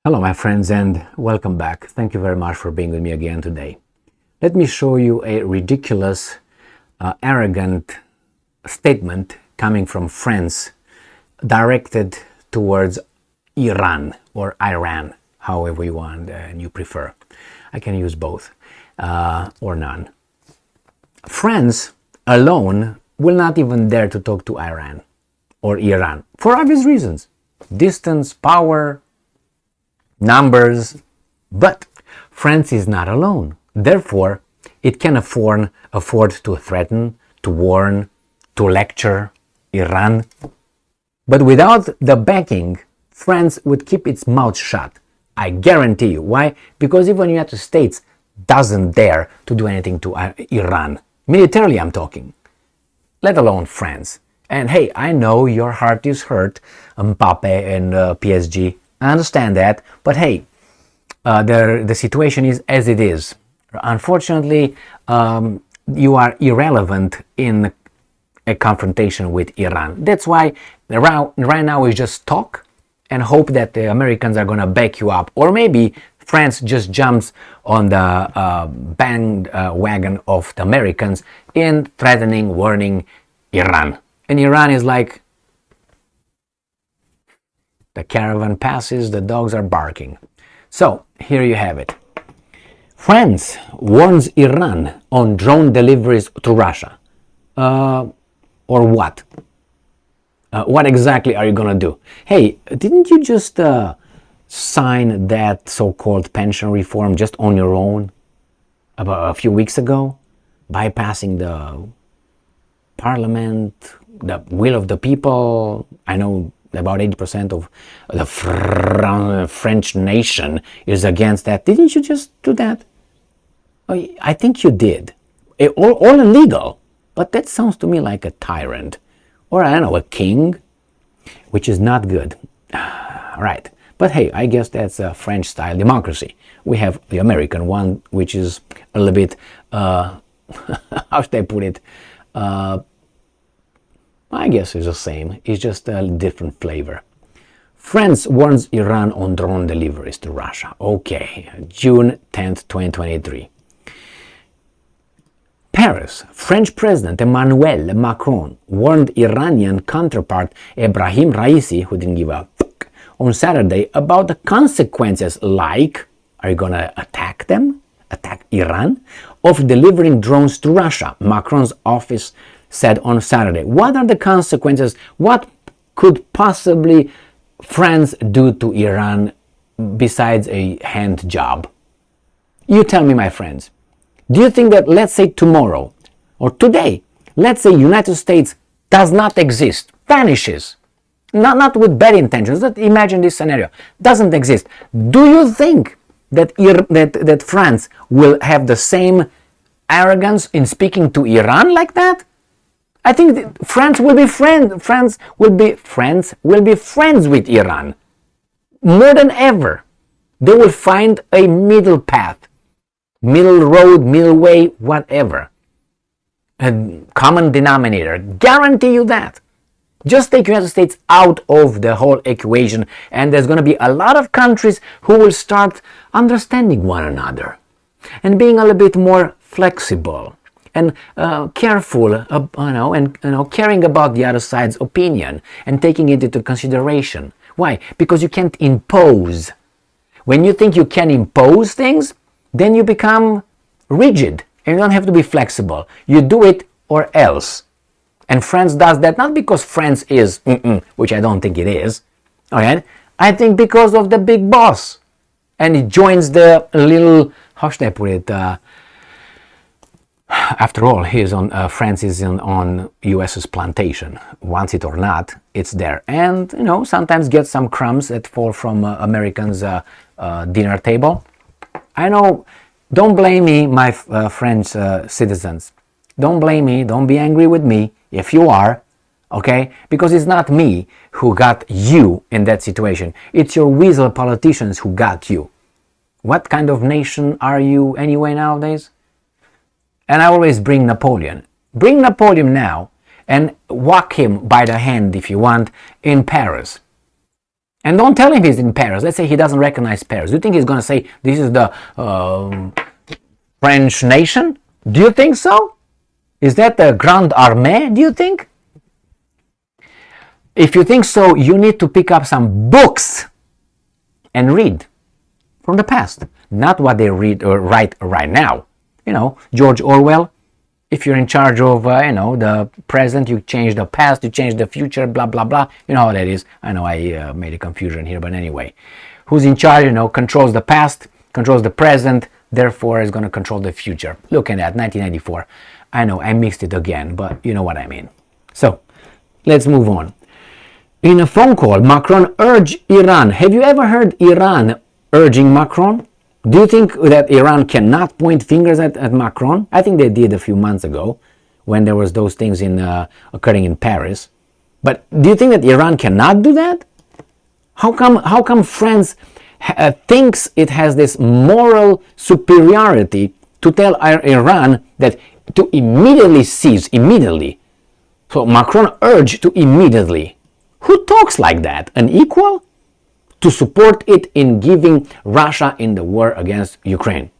Hello, my friends, and welcome back. Thank you very much for being with me again today. Let me show you a ridiculous, arrogant statement coming from France directed towards Iran or Iran, however you want and you prefer. I can use both or none. France alone will not even dare to talk to Iran or Iran for obvious reasons. Distance, power, numbers, but France is not alone. Therefore, it can afford to threaten, to warn, to lecture Iran. But without the backing, France would keep its mouth shut. I guarantee you. Why? Because even the United States doesn't dare to do anything to Iran. Militarily, I'm talking. Let alone France. And hey, I know your heart is hurt, Mbappe and PSG. I understand that, but hey, the situation is as it is. Unfortunately, you are irrelevant in a confrontation with Iran. That's why right now we just talk and hope that the Americans are going to back you up, or maybe France just jumps on the bandwagon of the Americans in threatening, warning Iran. And Iran is like, the caravan passes, the dogs are barking. So, here you have it. France warns Iran on drone deliveries to Russia. Or what? What exactly are you going to do? Hey, didn't you just sign that so-called pension reform just on your own about a few weeks ago? Bypassing the parliament, the will of the people? I know about 80% of the French nation is against that. Didn't you just do that? I think you did. All illegal. But that sounds to me like a tyrant. Or, I don't know, a king, which is not good. Right. But hey, I guess that's a French-style democracy. We have the American one, which is a little bit, how should I put it, I guess it's the same. It's just a different flavor. France warns Iran on drone deliveries to Russia. Okay, June 10th, 2023. Paris, French President Emmanuel Macron warned Iranian counterpart Ebrahim Raisi, who didn't give a fuck, on Saturday about the consequences like, are you gonna attack them? Attack Iran? Of delivering drones to Russia, Macron's office said on Saturday. What are the consequences? What could possibly France do to Iran besides a hand job? You tell me, my friends. Do you think that, let's say tomorrow or today, let's say United States does not exist, vanishes, not with bad intentions, imagine this scenario, doesn't exist. Do you think that that France will have the same arrogance in speaking to Iran like that? I think France will be friends with Iran more than ever. They will find a middle path, middle road, middle way, whatever. A common denominator. Guarantee you that. Just take United States out of the whole equation, and there's going to be a lot of countries who will start understanding one another and being a little bit more flexible and careful, and caring about the other side's opinion and taking it into consideration. Why? Because you can't impose. When you think you can impose things, then you become rigid and you don't have to be flexible. You do it or else. And France does that not because France is, which I don't think it is, alright? I think because of the big boss. And it joins the little, how should I put it, after all, France is on US's plantation. Wants it or not, it's there. And, sometimes get some crumbs that fall from Americans' dinner table. I know, don't blame me, my French citizens. Don't blame me, don't be angry with me if you are, okay? Because it's not me who got you in that situation. It's your weasel politicians who got you. What kind of nation are you anyway nowadays? And I always bring Napoleon. Bring Napoleon now and walk him by the hand, if you want, in Paris. And don't tell him he's in Paris. Let's say he doesn't recognize Paris. Do you think he's going to say this is the French nation? Do you think so? Is that the Grande Armée, do you think? If you think so, you need to pick up some books and read from the past, not what they read or write right now. You know, George Orwell, if you're in charge of, the present, you change the past, you change the future, blah, blah, blah. You know how that is. I know I made a confusion here, but anyway. Who's in charge, controls the past, controls the present, therefore is going to control the future. Look at that, 1994. I know, I mixed it again, but you know what I mean. So, let's move on. In a phone call, Macron urged Iran. Have you ever heard Iran urging Macron? Do you think that Iran cannot point fingers at Macron? I think they did a few months ago when there was those things occurring in Paris. But do you think that Iran cannot do that? How come France thinks it has this moral superiority to tell Iran that to immediately cease, immediately? So Macron urged to immediately. Who talks like that? An equal? To support it in giving Russia in the war against Ukraine.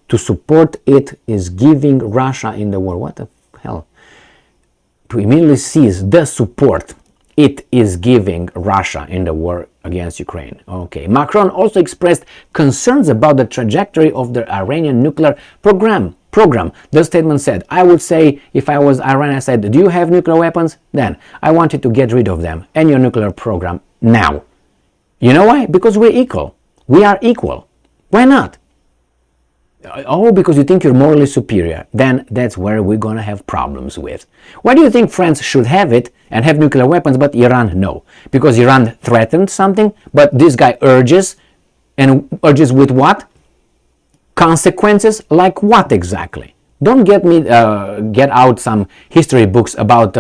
To support it is giving Russia in the war. What the hell? To immediately cease the support it is giving Russia in the war against Ukraine. Okay. Macron also expressed concerns about the trajectory of the Iranian nuclear program. The statement said, I would say if I was Iran, I said, do you have nuclear weapons? Then I want you to get rid of them and your nuclear program now. You know why? Because we're equal. We are equal. Why not? Oh, because you think you're morally superior. Then that's where we're going to have problems with. Why do you think France should have it and have nuclear weapons, but Iran no? Because Iran threatened something, but this guy urges, and urges with what? Consequences? Like what exactly? Don't get out some history books about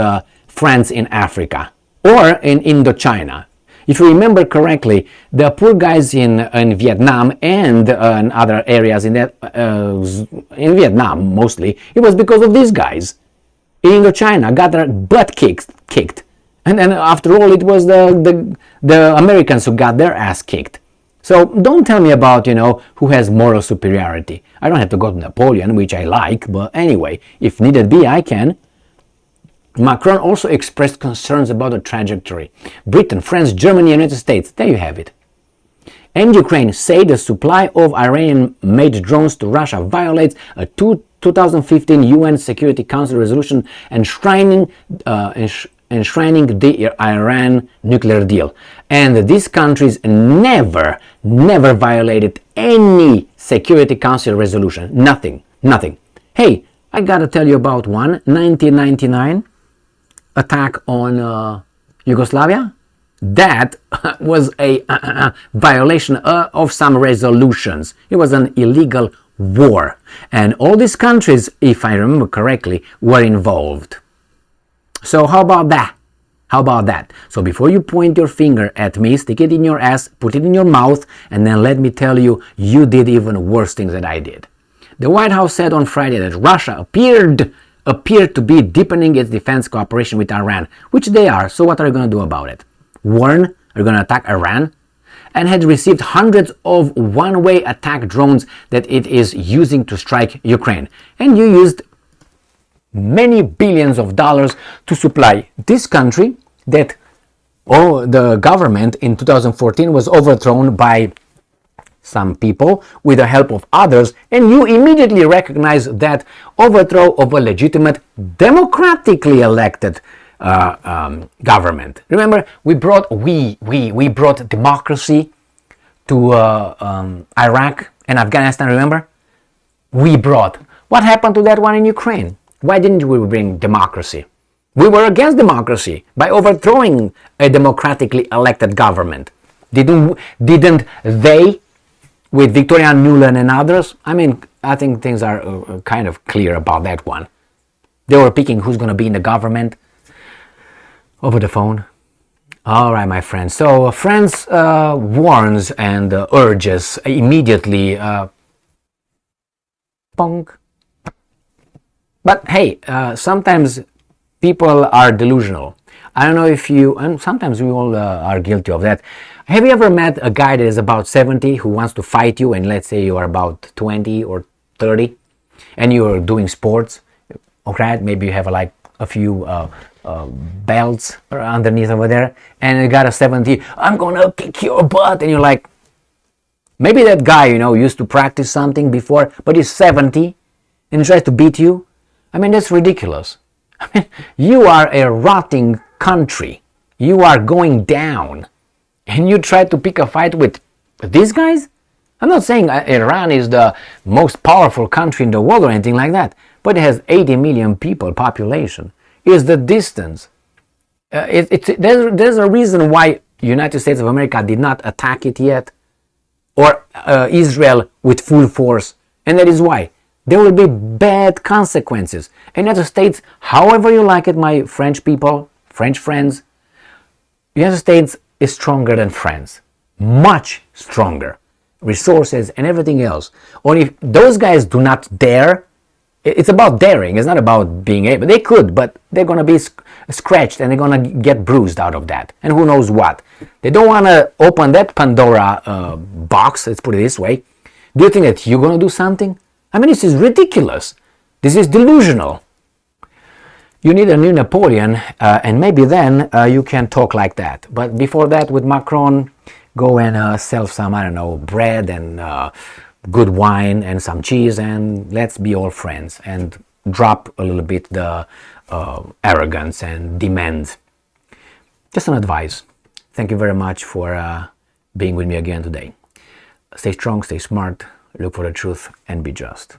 France in Africa or in Indochina. If you remember correctly, the poor guys in Vietnam and in other areas in Vietnam mostly, it was because of these guys. In Indochina got their butt kicked. And then after all, it was the Americans who got their ass kicked. So don't tell me about, who has moral superiority. I don't have to go to Napoleon, which I like, but anyway, if needed be, I can. Macron also expressed concerns about the trajectory. Britain, France, Germany, United States, there you have it. And Ukraine say the supply of Iranian-made drones to Russia violates a 2015 UN Security Council resolution enshrining the Iran nuclear deal. And these countries never violated any Security Council resolution. Nothing. Hey, I gotta tell you about one, 1999. Attack on Yugoslavia. That was a violation of some resolutions. It was an illegal war. And all these countries, if I remember correctly, were involved. So how about that? So before you point your finger at me, stick it in your ass, put it in your mouth, and then let me tell you, you did even worse things than I did. The White House said on Friday that Russia appeared to be deepening its defense cooperation with Iran, which they are. So what are you going to do about it? Warn? Are you going to attack Iran? And had received hundreds of one-way attack drones that it is using to strike Ukraine. And you used many billions of dollars to supply this country that the government in 2014 was overthrown by some people with the help of others, and you immediately recognize that overthrow of a legitimate, democratically elected government. Remember, we brought democracy to Iraq and Afghanistan. Remember, what happened to that one in Ukraine? Why didn't we bring democracy? We were against democracy by overthrowing a democratically elected government. Didn't they? With Victoria Nuland and others, I think things are kind of clear about that one. They were picking who's going to be in the government over the phone. All right, my friends. So France warns and urges immediately. Punk. But hey, sometimes people are delusional. I don't know if you, and sometimes we all are guilty of that. Have you ever met a guy that is about 70 who wants to fight you, and let's say you are about 20 or 30 and you're doing sports, okay, maybe you have like a few belts underneath over there, and you got a 70, I'm gonna kick your butt, and you're like, maybe that guy, used to practice something before, but he's 70 and tries to beat you. I mean, that's ridiculous. I mean, you are a rotting country. You are going down. And you try to pick a fight with these guys? I'm not saying Iran is the most powerful country in the world or anything like that, but it has 80 million people population. It's the distance. There's a reason why United States of America did not attack it yet, or Israel with full force, and that is why there will be bad consequences. United States, however you like it, my French people, French friends, United States is stronger than France, much stronger, resources and everything else. Only if those guys do not dare, it's about daring, it's not about being able. They could, but they're going to be scratched and they're going to get bruised out of that, and who knows what. They don't want to open that Pandora box, let's put it this way. Do you think that you're going to do something? I mean, this is ridiculous. This is delusional. You need a new Napoleon, and maybe then you can talk like that. But before that, with Macron, go and sell some, I don't know, bread and good wine and some cheese, and let's be all friends and drop a little bit the arrogance and demands. Just an advice. Thank you very much for being with me again today. Stay strong, stay smart, look for the truth, and be just.